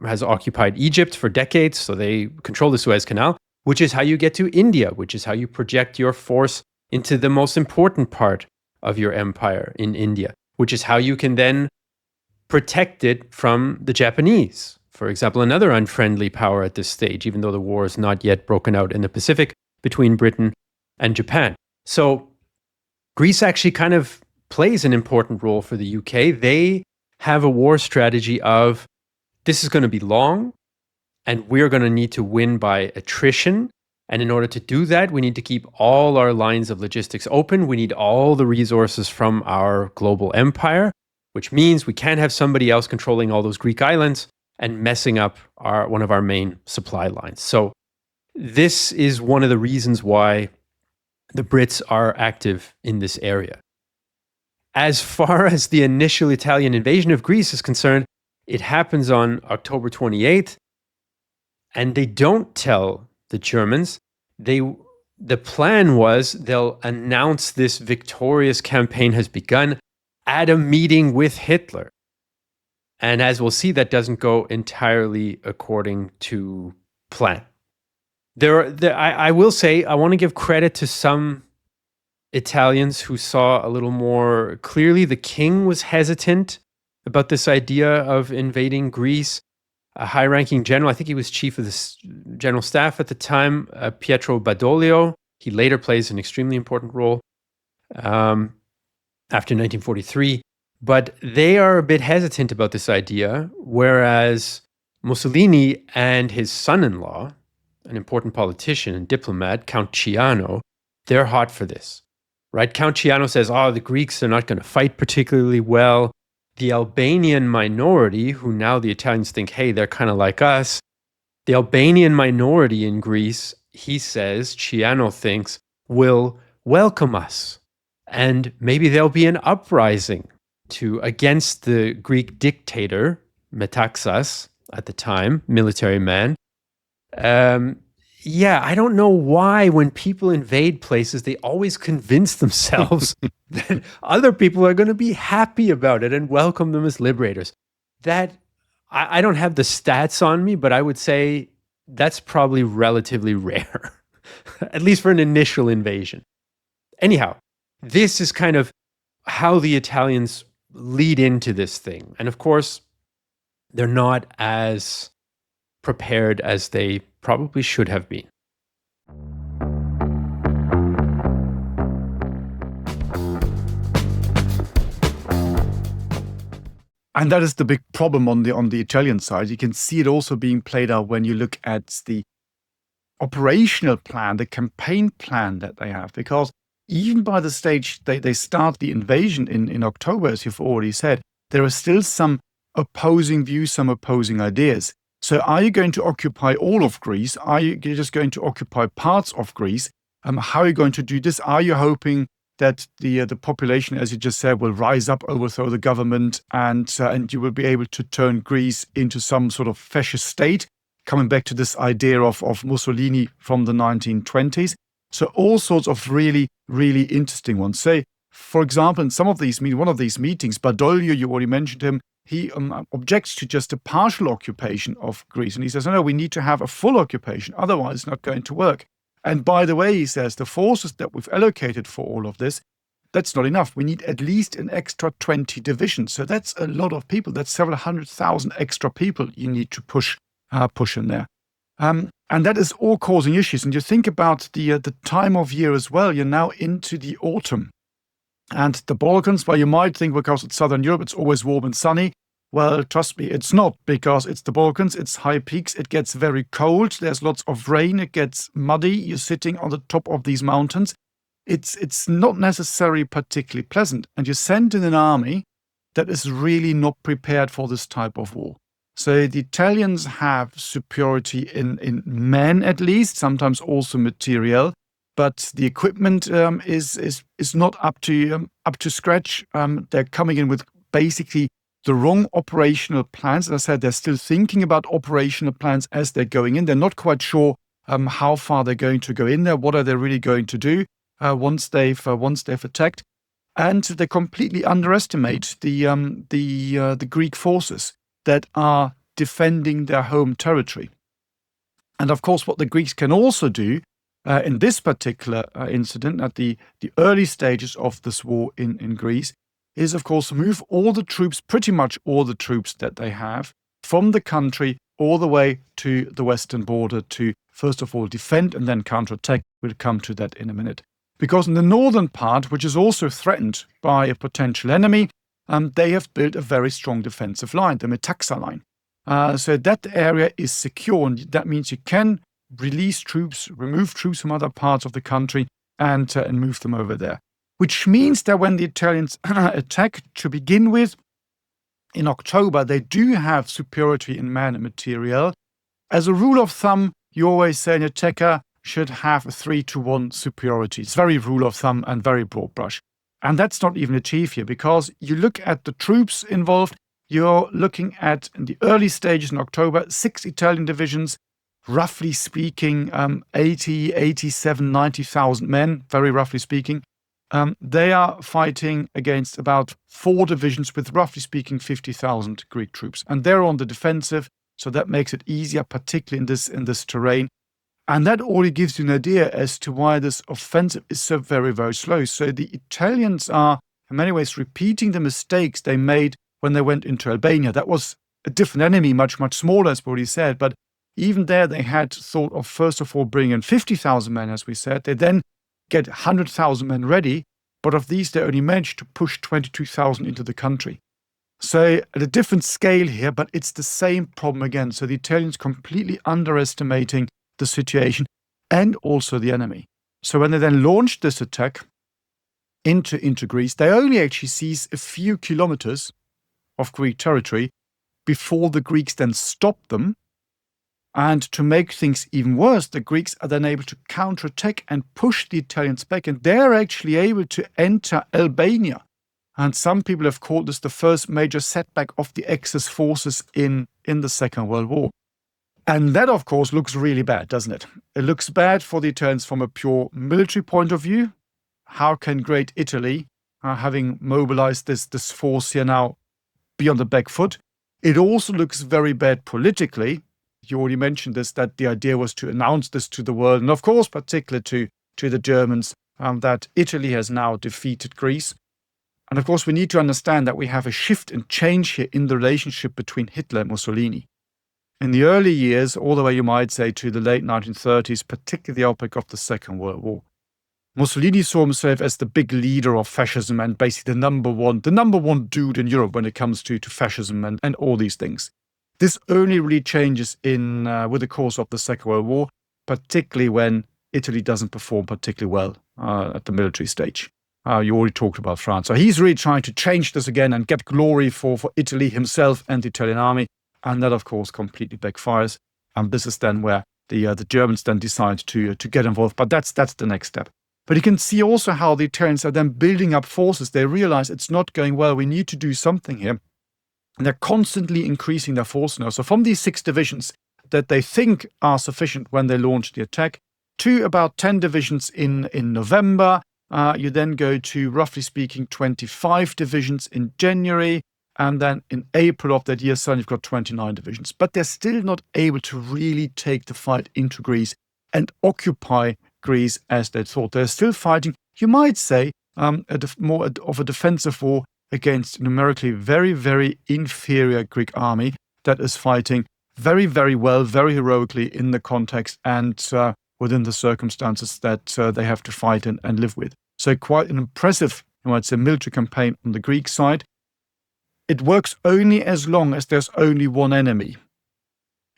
has occupied Egypt for decades, so they control the Suez Canal, which is how you get to India, which is how you project your force into the most important part of your empire in India, which is how you can then protect it from the Japanese, for example, another unfriendly power at this stage, even though the war is not yet broken out in the Pacific between Britain and Japan. So Greece actually kind of plays an important role for the UK. They have a war strategy of, this is going to be long, and we're going to need to win by attrition. And in order to do that, we need to keep all our lines of logistics open. We need all the resources from our global empire, which means we can't have somebody else controlling all those Greek islands and messing up one of our main supply lines. So this is one of the reasons why the Brits are active in this area. As far as the initial Italian invasion of Greece is concerned, it happens on October 28th, and they don't tell the Germans. The plan was they'll announce this victorious campaign has begun at a meeting with Hitler. And as we'll see, that doesn't go entirely according to plan. I will say, I want to give credit to some Italians who saw a little more clearly. The king was hesitant about this idea of invading Greece. A high-ranking general, I think he was chief of the general staff at the time, Pietro Badoglio. He later plays an extremely important role after 1943. But they are a bit hesitant about this idea, whereas Mussolini and his son-in-law, an important politician and diplomat, Count Ciano, they're hot for this, right? Count Ciano says, oh, the Greeks are not going to fight particularly well. The Albanian minority, who now the Italians think, hey, they're kind of like us, the Albanian minority in Greece, he says, Ciano thinks, will welcome us. And maybe there'll be an uprising against the Greek dictator, Metaxas, at the time, military man. I don't know why when people invade places, they always convince themselves that other people are going to be happy about it and welcome them as liberators. That I don't have the stats on me, but I would say that's probably relatively rare, at least for an initial invasion. Anyhow, this is kind of how the Italians lead into this thing. And of course, they're not as prepared as they probably should have been. And that is the big problem on the Italian side. You can see it also being played out when you look at the operational plan, the campaign plan that they have, because even by the stage they start the invasion in October, as you've already said, there are still some opposing views, some opposing ideas. So are you going to occupy all of Greece? Are you just going to occupy parts of Greece? How are you going to do this? Are you hoping that the population, as you just said, will rise up, overthrow the government, and you will be able to turn Greece into some sort of fascist state, coming back to this idea of Mussolini from the 1920s? So all sorts of really, really interesting ones. Say, for example, in one of these meetings, Badoglio, you already mentioned him, he objects to just a partial occupation of Greece. And he says, no, we need to have a full occupation, otherwise it's not going to work. And by the way, he says, the forces that we've allocated for all of this, that's not enough. We need at least an extra 20 divisions. So that's a lot of people. That's several 100,000 extra people you need to push in there. And that is all causing issues. And you think about the time of year as well. You're now into the autumn. And the Balkans, well, you might think because it's Southern Europe, it's always warm and sunny. Well, trust me, it's not, because it's the Balkans, it's high peaks, it gets very cold, there's lots of rain, it gets muddy, you're sitting on the top of these mountains. It's not necessarily particularly pleasant. And you send in an army that is really not prepared for this type of war. So the Italians have superiority in men, at least, sometimes also material. But the equipment is not up to scratch. They're coming in with basically the wrong operational plans. As I said, they're still thinking about operational plans as they're going in. They're not quite sure how far they're going to go in there. What are they really going to do once they've attacked? And they completely underestimate the Greek forces that are defending their home territory. And of course, what the Greeks can also do in this particular incident, at the early stages of this war in Greece, is, of course, move all the troops, pretty much all the troops that they have, from the country all the way to the western border to, first of all, defend and then counterattack. We'll come to that in a minute. Because in the northern part, which is also threatened by a potential enemy, they have built a very strong defensive line, the Metaxa line. So that area is secure, and that means you can release troops, remove troops from other parts of the country and move them over there. Which means that when the Italians attack to begin with, in October, they do have superiority in man and material. As a rule of thumb, you always say an attacker should have a 3-to-1 superiority. It's very rule of thumb and very broad brush. And that's not even achieved here, because you look at the troops involved, you're looking at, in the early stages in October, 6 Italian divisions, roughly speaking, 80, 87, 90,000 men, very roughly speaking. They are fighting against about 4 divisions with, roughly speaking, 50,000 Greek troops. And they're on the defensive, so that makes it easier, particularly in this terrain. And that already gives you an idea as to why this offensive is so very, very slow. So the Italians are, in many ways, repeating the mistakes they made when they went into Albania. That was a different enemy, much, much smaller, as we already said. But even there, they had thought of, first of all, bringing in 50,000 men, as we said. They then get 100,000 men ready, but of these, they only managed to push 22,000 into the country. So at a different scale here, but it's the same problem again. So the Italians completely underestimating the situation and also the enemy. So when they then launched this attack into Greece, they only actually seized a few kilometers of Greek territory before the Greeks then stopped them. And to make things even worse, the Greeks are then able to counterattack and push the Italians back, and they're actually able to enter Albania. And some people have called this the first major setback of the Axis forces in the Second World War. And that, of course, looks really bad, doesn't it? It looks bad for the Italians from a pure military point of view. How can Great Italy, having mobilized this force here now, be on the back foot? It also looks very bad politically. You already mentioned this, that the idea was to announce this to the world, and of course, particularly to the Germans, that Italy has now defeated Greece. And of course, we need to understand that we have a shift and change here in the relationship between Hitler and Mussolini. In the early years, all the way you might say to the late 1930s, particularly the outbreak of the Second World War, Mussolini saw himself as the big leader of fascism and basically the number one dude in Europe when it comes to fascism and all these things. This only really changes with the course of the Second World War, particularly when Italy doesn't perform particularly well at the military stage. You already talked about France. So he's really trying to change this again and get glory for Italy himself and the Italian army. And that, of course, completely backfires. And this is then where the Germans then decide to get involved. But that's the next step. But you can see also how the Italians are then building up forces. They realize it's not going well. We need to do something here. And they're constantly increasing their force now. So from these 6 divisions that they think are sufficient when they launch the attack, to about 10 divisions in November. You then go to, roughly speaking, 25 divisions in January. And then in April of that year, suddenly you've got 29 divisions. But they're still not able to really take the fight into Greece and occupy Greece as they thought. They're still fighting, you might say, more of a defensive war against a numerically very, very inferior Greek army that is fighting very, very well, very heroically in the context and within the circumstances that they have to fight and live with. So quite an impressive, you might say, military campaign on the Greek side. It works only as long as there's only one enemy.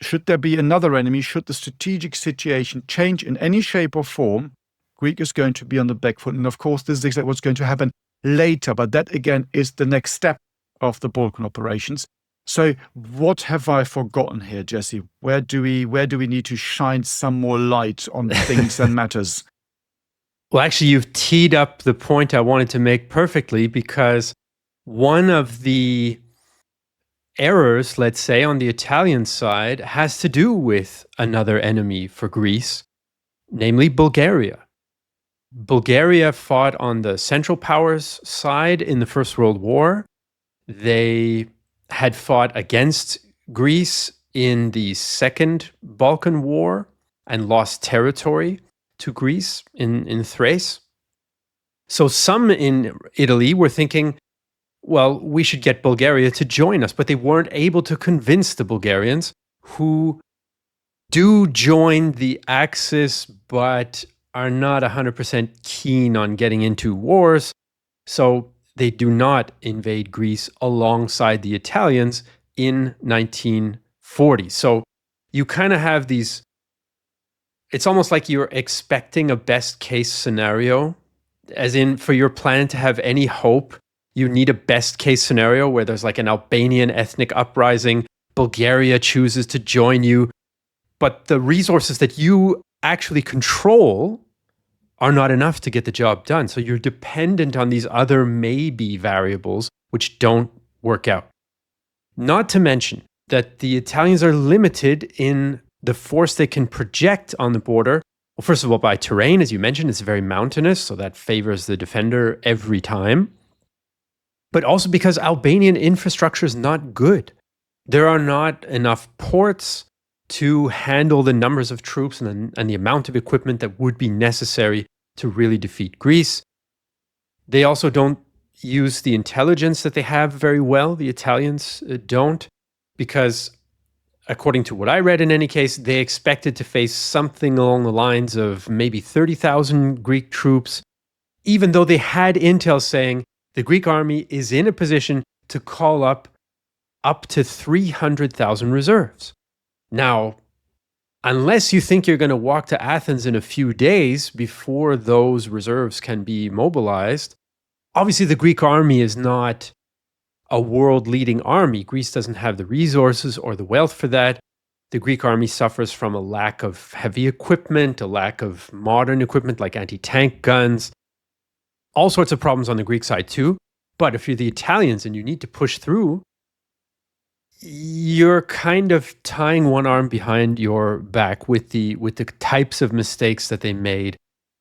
Should there be another enemy, should the strategic situation change in any shape or form, Greece is going to be on the back foot. And of course, this is exactly what's going to happen later. But that, again, is the next step of the Balkan operations. So what have I forgotten here, Jesse? Where do we need to shine some more light on things and matters? Well, actually, you've teed up the point I wanted to make perfectly, because one of the errors, let's say, on the Italian side has to do with another enemy for Greece, namely Bulgaria. Bulgaria fought on the Central Powers side in the First World War. They had fought against Greece in the Second Balkan War and lost territory to Greece in Thrace. So some in Italy were thinking, well, we should get Bulgaria to join us, but they weren't able to convince the Bulgarians, who do join the Axis, but are not 100% keen on getting into wars. So they do not invade Greece alongside the Italians in 1940. So you kind of have these, it's almost like you're expecting a best case scenario, as in for your plan to have any hope, you need a best case scenario where there's like an Albanian ethnic uprising, Bulgaria chooses to join you, but the resources that you actually control are not enough to get the job done. So you're dependent on these other maybe variables which don't work out. Not to mention that the Italians are limited in the force they can project on the border. Well, first of all, by terrain, as you mentioned, it's very mountainous, so that favors the defender every time. But also because Albanian infrastructure is not good. There are not enough ports to handle the numbers of troops and the amount of equipment that would be necessary to really defeat Greece. They also don't use the intelligence that they have very well. The Italians don't, because according to what I read in any case, they expected to face something along the lines of maybe 30,000 Greek troops, even though they had intel saying the Greek army is in a position to call up to 300,000 reserves. Now, unless you think you're going to walk to Athens in a few days before those reserves can be mobilized. Obviously, the Greek army is not a world-leading army. Greece doesn't have the resources or the wealth for that. The Greek army suffers from a lack of heavy equipment, a lack of modern equipment like anti-tank guns, all sorts of problems on the Greek side too. But if you're the Italians and you need to push through, you're kind of tying one arm behind your back with the types of mistakes that they made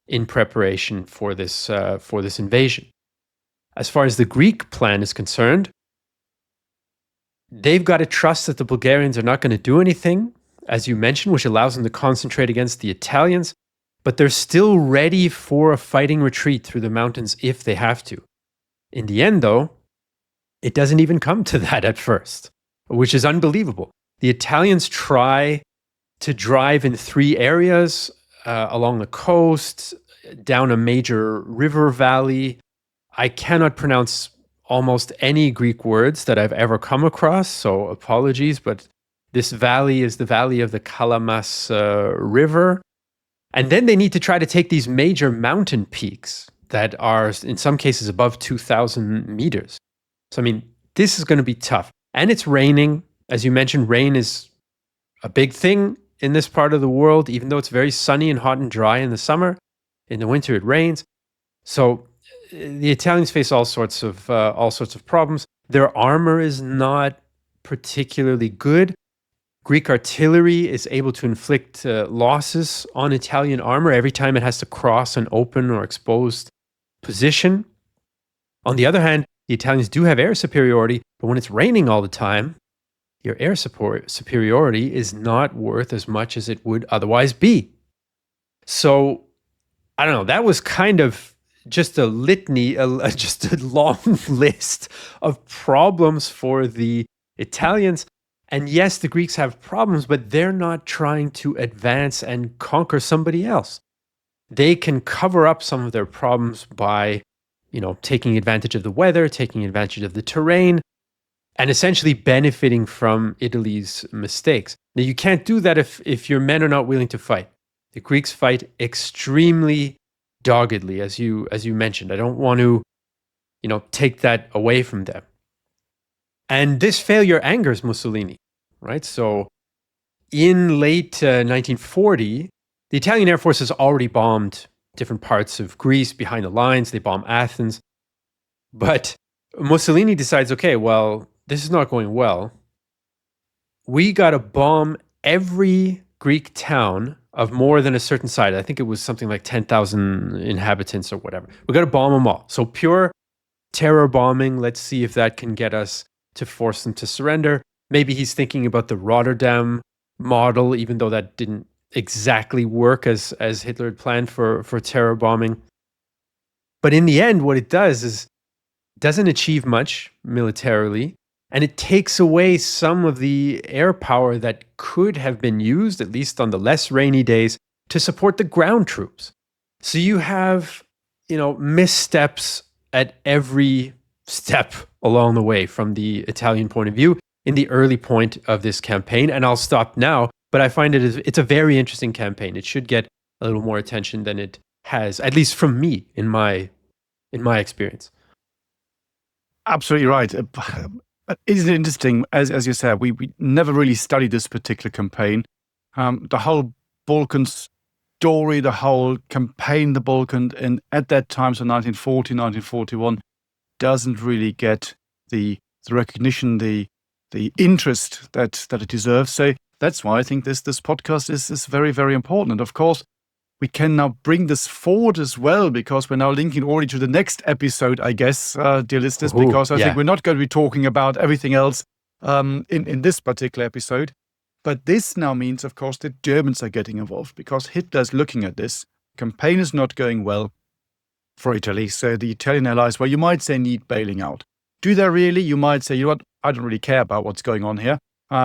in preparation for this invasion. As far as the Greek plan is concerned, they've got to trust that the Bulgarians are not going to do anything, as you mentioned, which allows them to concentrate against the Italians, but they're still ready for a fighting retreat through the mountains if they have to. In the end, though, it doesn't even come to that at first, which is unbelievable. The Italians try to drive in 3 areas along the coast, down a major river valley. I cannot pronounce almost any Greek words that I've ever come across, so apologies, but this valley is the valley of the Kalamas River. And then they need to try to take these major mountain peaks that are, in some cases, above 2,000 meters. So, I mean, this is going to be tough. And it's raining. As you mentioned, rain is a big thing in this part of the world, even though it's very sunny and hot and dry in the summer. In the winter, it rains. So the Italians face all sorts of problems. Their armor is not particularly good. Greek artillery is able to inflict losses on Italian armor every time it has to cross an open or exposed position. On the other hand, the Italians do have air superiority, but when it's raining all the time, your air superiority is not worth as much as it would otherwise be. So, I don't know, that was kind of just a litany, just a long list of problems for the Italians. And yes, the Greeks have problems, but they're not trying to advance and conquer somebody else. They can cover up some of their problems by, taking advantage of the weather, taking advantage of the terrain, and essentially benefiting from Italy's mistakes. Now, you can't do that if your men are not willing to fight. The Greeks fight extremely doggedly, as you mentioned. I don't want to, take that away from them. And this failure angers Mussolini, right? So in late 1940, the Italian Air Force has already bombed different parts of Greece behind the lines. They bomb Athens. But Mussolini decides, okay, well, this is not going well. We got to bomb every Greek town of more than a certain size. I think it was something like 10,000 inhabitants or whatever. We got to bomb them all. So pure terror bombing. Let's see if that can get us to force them to surrender. Maybe he's thinking about the Rotterdam model, even though that didn't exactly work as Hitler had planned for terror bombing. But in the end, what it does is doesn't achieve much militarily, and it takes away some of the air power that could have been used, at least on the less rainy days, to support the ground troops. So you have, missteps at every step along the way from the Italian point of view in the early point of this campaign. And I'll stop now, but I find it's a very interesting campaign. It should get a little more attention than it has, at least from me in my experience. Absolutely right. Isn't it interesting, as you said, we never really studied this particular campaign. The whole Balkan story, the whole campaign, the Balkan, and at that time, so 1940, 1941, doesn't really get the recognition, the interest that it deserves. So that's why I think this podcast is very, very important. And of course, we can now bring this forward as well, because we're now linking already to the next episode, I guess, dear listeners, because I think we're not going to be talking about everything else in this particular episode. But this now means, of course, that Germans are getting involved, because Hitler's looking at this. Campaign is not going well for Italy. So the Italian allies, well, you might say, need bailing out. Do they really? You might say, I don't really care about what's going on here,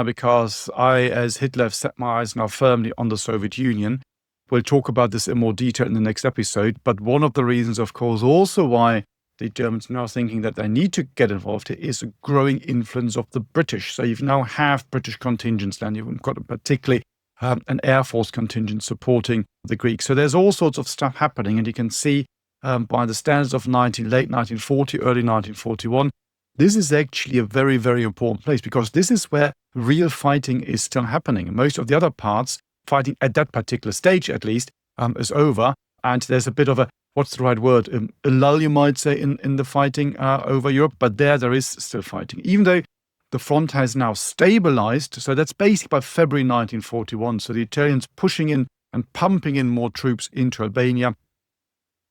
because I, as Hitler, have set my eyes now firmly on the Soviet Union. We'll talk about this in more detail in the next episode. But one of the reasons, of course, also why the Germans are now thinking that they need to get involved here is a growing influence of the British. So you now have British contingents, and you've got a particularly an Air Force contingent supporting the Greeks. So there's all sorts of stuff happening, and you can see by the standards of late 1940, early 1941, this is actually a very, very important place because this is where real fighting is still happening. Most of the other parts, fighting at that particular stage at least, is over. And there's a bit of a, what's the right word, a lull, you might say, in the fighting over Europe. But there is still fighting. Even though the front has now stabilized, so that's basically by February 1941. So the Italians pushing in and pumping in more troops into Albania.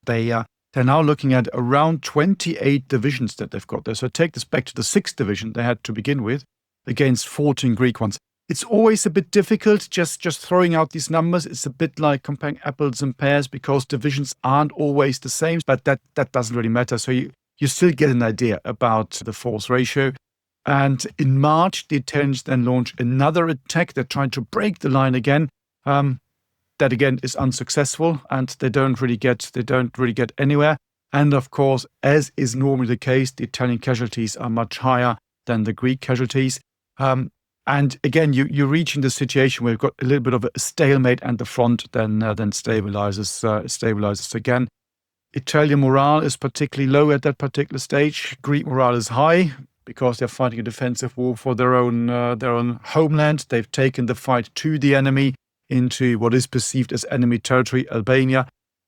They're now looking at around 28 divisions that they've got there. So take this back to the 6th division they had to begin with against 14 Greek ones. It's always a bit difficult just throwing out these numbers. It's a bit like comparing apples and pears because divisions aren't always the same, but that doesn't really matter. So you still get an idea about the force ratio. And in March, the Italians then launch another attack. They're trying to break the line again. That again is unsuccessful, and they don't really get anywhere. And of course, as is normally the case, the Italian casualties are much higher than the Greek casualties. And again, you're reaching the situation where you've got a little bit of a stalemate, and the front then stabilizes again. Italian morale is particularly low at that particular stage. Greek morale is high because they're fighting a defensive war for their own homeland. They've taken the fight to the enemy into what is perceived as enemy territory, Albania.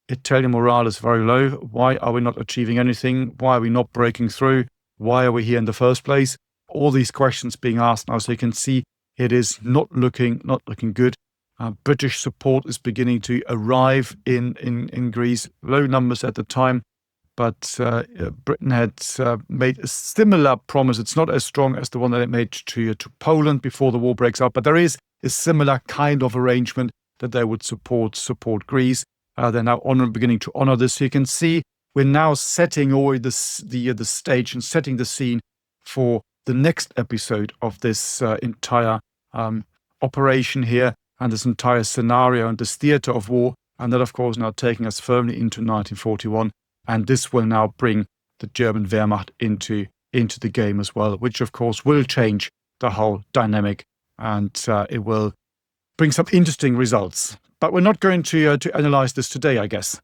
Italian morale is very low. Why are we not achieving anything? Why are we not breaking through? Why are we here in the first place? All these questions being asked now, so you can see it is not looking good. British support is beginning to arrive in Greece. Low numbers at the time, but Britain had made a similar promise. It's not as strong as the one that it made to Poland before the war breaks out, but there is a similar kind of arrangement that they would support Greece. They're now beginning to honor this. So you can see we're now setting already the stage and setting the scene for the next episode of this entire operation here and this entire scenario and this theater of war. And that, of course, now taking us firmly into 1941. And this will now bring the German Wehrmacht into the game as well, which, of course, will change the whole dynamic. And it will bring some interesting results. But we're not going to analyze this today, I guess.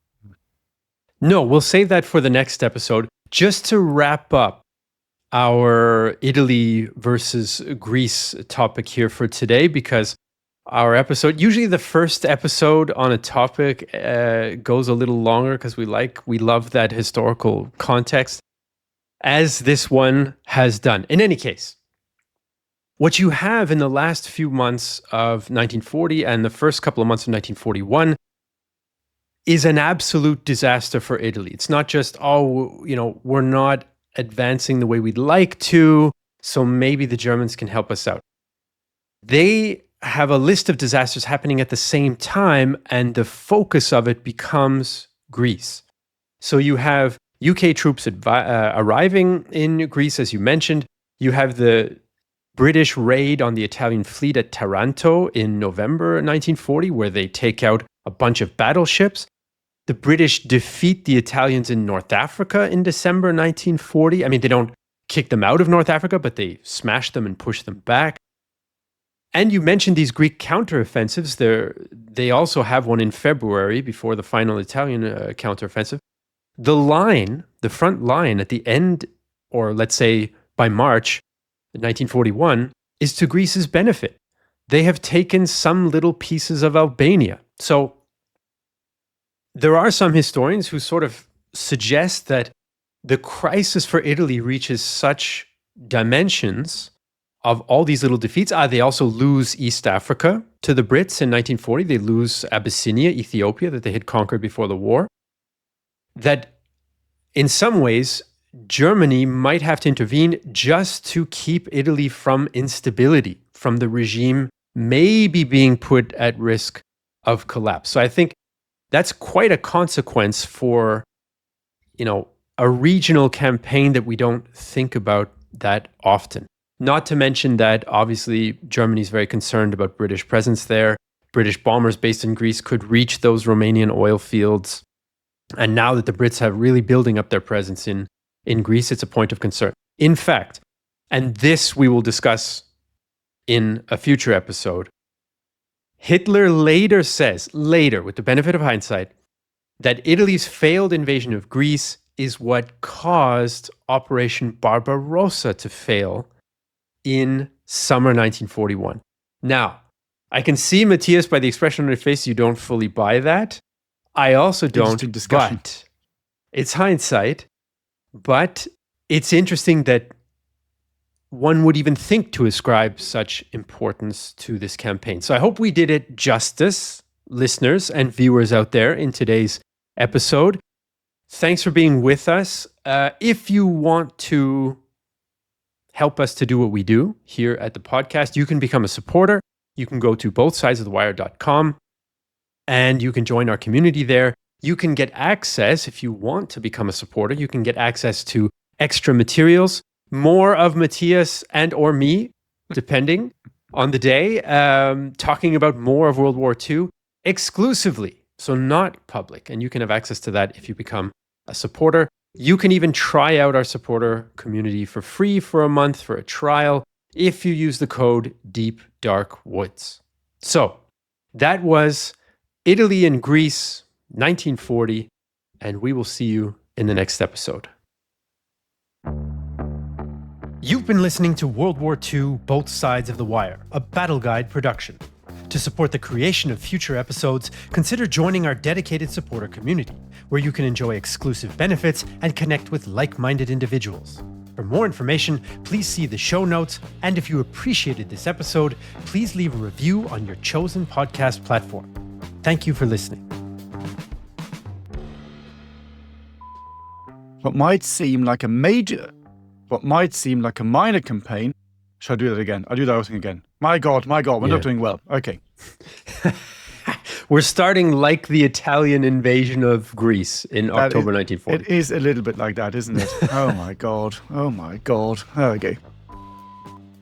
No, we'll save that for the next episode. Just to wrap up our Italy versus Greece topic here for today, because our episode, usually the first episode on a topic goes a little longer because we love that historical context, as this one has done. In any case, what you have in the last few months of 1940 and the first couple of months of 1941 is an absolute disaster for Italy. It's not just, we're not advancing the way we'd like to, so maybe the Germans can help us out. They have a list of disasters happening at the same time, and the focus of it becomes Greece. So you have UK troops arriving in Greece, as you mentioned. You have the British raid on the Italian fleet at Taranto in November 1940, where they take out a bunch of battleships. The British defeat the Italians in North Africa in December 1940. I mean, they don't kick them out of North Africa, but they smash them and push them back. And you mentioned these Greek counteroffensives. They also have one in February before the final Italian counteroffensive. The front line at the end, or let's say by March 1941, is to Greece's benefit. They have taken some little pieces of Albania. So there are some historians who sort of suggest that the crisis for Italy reaches such dimensions of all these little defeats. They also lose East Africa to the Brits in 1940. They lose Abyssinia, Ethiopia, that they had conquered before the war. That in some ways, Germany might have to intervene just to keep Italy from instability, from the regime maybe being put at risk of collapse. So I think that's quite a consequence for, a regional campaign that we don't think about that often. Not to mention that obviously Germany is very concerned about British presence there. British bombers based in Greece could reach those Romanian oil fields. And now that the Brits have really building up their presence in Greece, it's a point of concern. In fact, and this we will discuss in a future episode, Hitler later says, with the benefit of hindsight, that Italy's failed invasion of Greece is what caused Operation Barbarossa to fail in summer 1941. Now, I can see, Matthias, by the expression on your face, you don't fully buy that. I also don't, but it's hindsight. But it's interesting that one would even think to ascribe such importance to this campaign. So I hope we did it justice, listeners and viewers out there, in today's episode. Thanks for being with us. If you want to help us to do what we do here at the podcast, you can become a supporter. You can go to bothsidesofthewire.com and you can join our community there. You can get access, if you want to become a supporter, you can get access to extra materials, more of Matthias and or me, depending on the day, talking about more of World War II exclusively, so not public. And you can have access to that if you become a supporter. You can even try out our supporter community for free for a month for a trial if you use the code Deep Dark Woods. So that was Italy and Greece, 1940, and we will see you in the next episode. You've been listening to World War II, Both Sides of the Wire, a Battle Guide production. To support the creation of future episodes, consider joining our dedicated supporter community, where you can enjoy exclusive benefits and connect with like-minded individuals. For more information, please see the show notes, and if you appreciated this episode, please leave a review on your chosen podcast platform. Thank you for listening. What might seem like a minor campaign. Shall I do that again? I'll do the whole thing again. My God, we're not doing well. Okay. We're starting like the Italian invasion of Greece in October 1940. It is a little bit like that, isn't it? Oh my God. There we go.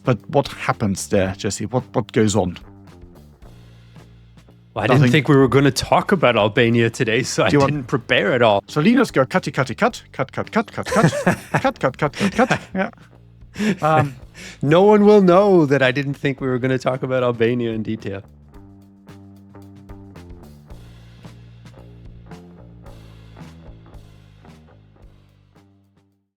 But what happens there, Jesse? What goes on? Well, I didn't think we were going to talk about Albania today, so I didn't prepare at all. So Linus go cut. Yeah. No one will know that I didn't think we were going to talk about Albania in detail.